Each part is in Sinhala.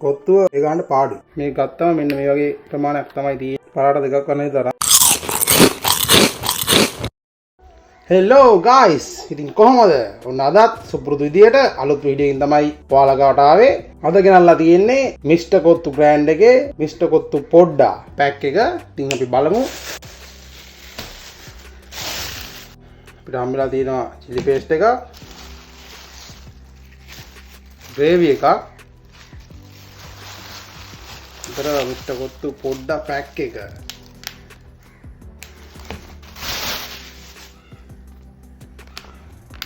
කොත්තුව ඒ ගන්න පාඩු. මේ ගත්තම මෙන්න මේ වගේ ප්‍රමාණයක් තමයි තියෙන්නේ. පරාට දෙකක් වන්න විතර. Hello guys. ඉතින් කොහොමද? ඔන්න අදත් සුපුරුදු විදියට අලුත් වීඩියෝ එකකින් තමයි ඔයාලා ගාවට ආවේ. අද ගෙනල්ලා තියෙන්නේ මිස්ටර් කොත්තු බ්‍රෑන්ඩ් එකේ මිස්ටර් කොත්තු පොඩ්ඩා පැක් එක. ඉතින් අපි බලමු. අපිට හම්බෙලා තියෙනවා chili paste එක. gravy එකක්. ඉතර මිස්ටර් කොත්තු පොඩ්ඩා පැක් එක.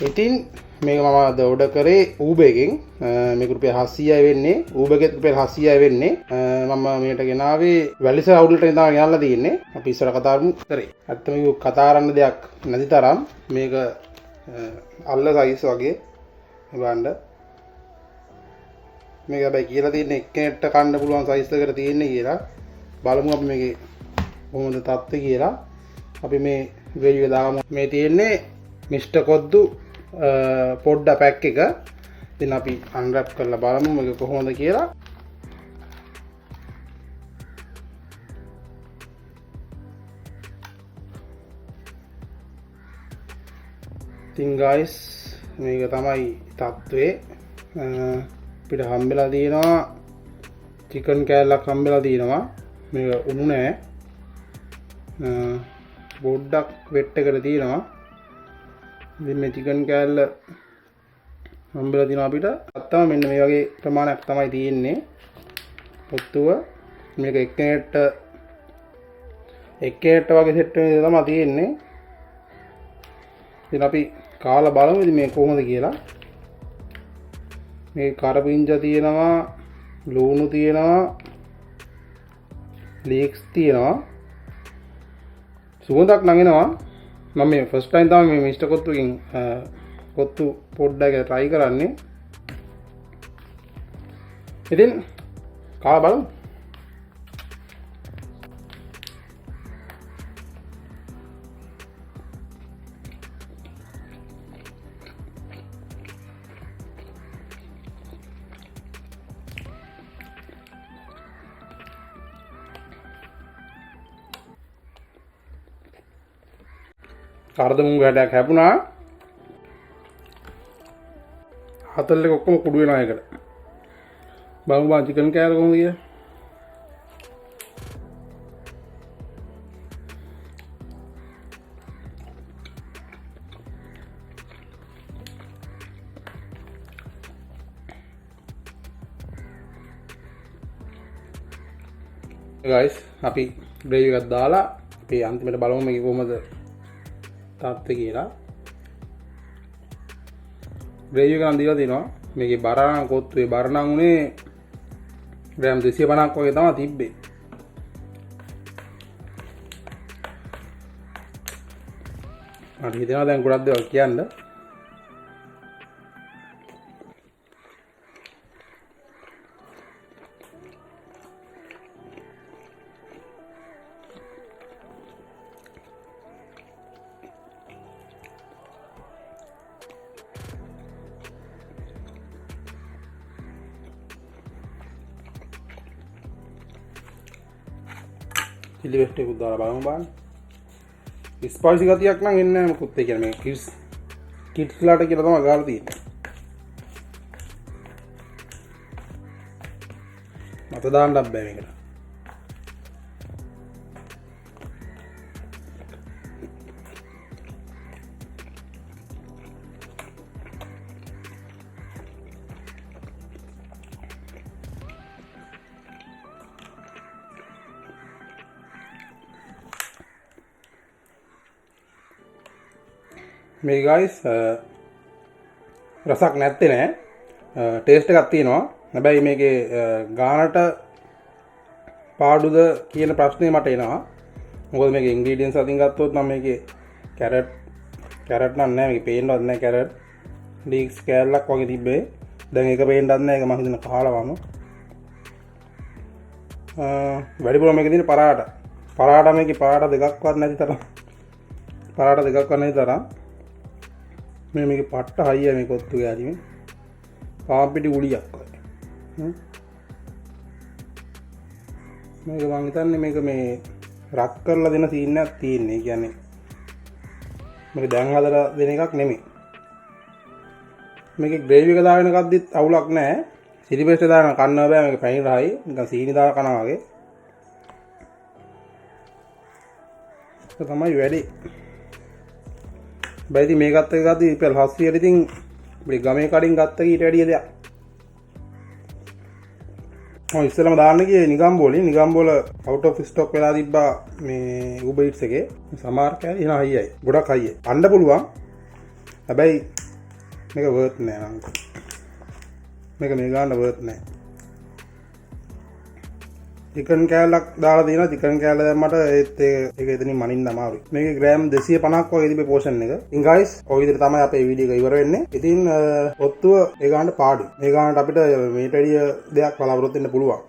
ඉතින් මේක මම අද ඕඩර් කරේ Uber එකෙන්. මේක රුපියල් 700යි වෙන්නේ. Uber එකෙත් රුපියල් 700යි වෙන්නේ. මම මේකට ගෙනාවේ වැලිසර අවුට්ලට් එකෙන් තමයි ගෙනල්ලා තියෙන්නේ. අපි ඉස්සර කතා කරමු කරේ. ඇත්තම මේක කතා කරන්න දෙයක් නැති තරම් මේක අල්ල සයිස් වගේ බලන්න. මේක හැබැයි කියලා තියෙන්නේ එක්කෙනෙක්ට කන්න පුළුවන් සයිස් එකකට තියෙන්නේ කියලා. බලමු අපි මේකේ කොහොමද තත්ත්වය කියලා. අපි මේ වීඩියෝ එක දාමු. මේ තියෙන්නේ මිස්ටර් කොත්තු පොඩ්ඩා පැක් එක. ඉතින් අපි අන්රැප් කරලා බලමු මේක කොහොමද කියලා. ඉතින් guys මේක තමයි තත්ත්වේ. අපිට හම්බෙලා තියෙනවා චිකන් කෑල්ලක් හම්බෙලා තියෙනවා. මේක උණු නෑ. පොඩ්ඩක් වෙට් එකට තියෙනවා. ඉතින් මේ චිකන් කෑල්ල හම්බෙලා තියෙනවා අපිට. අත්තම මෙන්න මේ වගේ ප්‍රමාණයක් තමයි තියෙන්නේ. පොත්තුව මේක එක්කෙනෙක්ට වගේ සෙට් වෙන විදිහ තමයි තියෙන්නේ. ඉතින් අපි කාලා බලමු ඉතින් මේ කොහොමද කියලා. මේ කරපිංචා තියෙනවා, ලුණු තියෙනවා, ලීක්ස් තියෙනවා. සුවඳක් නගිනවා. මම මේ ෆස්ට් ටයිම් තමයි මේ මිස්ටර් කොත්තුකින් කොත්තු පොඩ්ඩා එක try කරන්නේ. ඉතින් කාලා බලමු. කරදමුංග හැටයක් හැපුණා. හතල් එක ඔක්කොම කුඩු වෙනවා ඒකට. බලමු බං චිකන් කෑල්ල කොහොමද කියලා. guys අපි gravy එකක් දාලා අපි අන්තිමට බලමු මේක කොහොමද තත්ත්වය කියලා. ග්‍රේවි එක නම් දීලා තිනවා. මේකේ බර නම් කොත්තුවේ බර නම් උනේ ග්‍රෑම් 250ක් වගේ තමයි තිබ්බේ. මට හිතෙනවා දැන් ගොඩක් දේවල් කියන්න. chili paste එකක් දාලා බලමු බලන්න. ස්පයිසි ගතියක් නම් එන්නේ නැහැ මොකුත්. ඒ කියන්නේ මේ කිඩ්ස් ලාට කියලා තමයි ගාලා තියෙන්නේ. මත දාන්නත් බෑ මේකට. මේ guys රසක් නැත්තේ නෑ. ටේස්ට් එකක් තියෙනවා. හැබැයි මේකේ ගානට පාඩුද කියන ප්‍රශ්නේ මට එනවා. මොකද මේකේ ඉන්ග්‍රීඩියන්ට්ස් අතින් ගත්තොත් නම් මේකේ කැරට් නම් නෑ. මේකේ පේන්නවත් නෑ කැරට්. ලීක්ස් කෑල්ලක් වගේ තිබ්බේ. දැන් ඒක පේන්නවත් නෑ. ඒක මම හිතන කාලා වම. වැඩිපුර මේකේ තියෙන පරාට මේකේ පරාට දෙකක්වත් නැති තරම්. පරාට දෙකක්වත් නැති තරම්. මේකේ පට්ට හයිය මේ කොත්තු ගෑලිමේ. පාම්පිටි උලියක් වගේ. මේක මං හිතන්නේ මේක මේ රත් කරලා දෙන සීන් එකක් තියෙන්නේ. ඒ කියන්නේ මේක දැන් හදලා දෙන එකක් නෙමෙයි. මේකේ ග්‍රේවි එක දාගෙන ගද්දිත් අවුලක් නැහැ. සිලි පේස්ට් දාන කන්න බෑ මේක පැණි රහයි. නිකන් සීනි දාලා කනවා වගේ. ඒක තමයි වැඩි. බයිති මේකත් එක ගද්දි ඉතින් හස්සියට ඉතින් මේ ගමේ කඩින් ගත්ත කීට වැඩිය දෙයක්. මම ඉස්සෙල්ලාම දාන්න ගියේ නිගම්බෝල out of stock වෙලා තිබ්බා මේ Uber Eats එකේ. සමහර කෑලි එන හයියයි. ගොඩක් හයියයි. අන්න පුළුවන්. හැබැයි මේක worth නෑ නං. මේක මේ ගන්න worth නෑ. චිකන් කෑල්ලක් දාලා තියෙනවා. චිකන් කෑල්ල දැම්මට ඒක එතනින් මනින්න අමාරුයි. මේකේ ග්‍රෑම් 250ක් වගේ තිබේ පෝෂන් එක. ඉතින් guys ඔය විදිහට තමයි අපේ වීඩියෝ එක ඉවර වෙන්නේ. ඉතින් ඔත්තුව ඒ ගන්නට පාඩු. මේ ගන්නට අපිට මේට වැඩිය දෙයක් බලාපොරොත්තු වෙන්න පුළුවන්.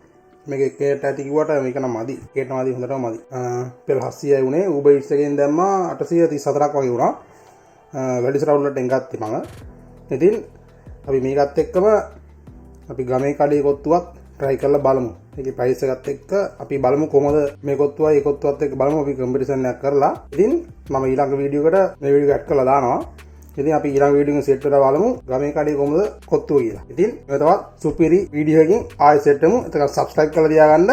මේක එකේට ඇති කිව්වට මේක නම් මදි. එකේටම මදි හොඳටම මදි. පෙර 700යි උනේ Uber Eats එකෙන් දැම්මා 834ක් වගේ වුණා. වැඩිසර අවුලට එංගත්තේ මම. ඉතින් අපි මේකත් එක්කම අපි ගමේ කඩේ කොත්තුවක් try කරලා බලමු. ඒකේ ප්‍රයිස් එකත් එක්ක අපි බලමු කොහොමද මේ කොත්තුවයි ඒ කොත්තුවත් එක්ක බලමු අපි කම්පිටිෂන් එකක් කරලා. ඉතින් මම ඊළඟ වීඩියෝ එකට මේ වීඩියෝ එක ඇඩ් කරලා දානවා. ඉතින් අපි ඊළඟ වීඩියෝ එක සෙට් කරලා බලමු ගමේ කඩේ කොහොමද කොත්තුව කියලා. ඉතින් මේ තවත් සුපිරි වීඩියෝ එකකින් ආයෙ සෙට් වෙමු. ඒක සබ්ස්ක්‍රයිබ් කරලා තියාගන්න.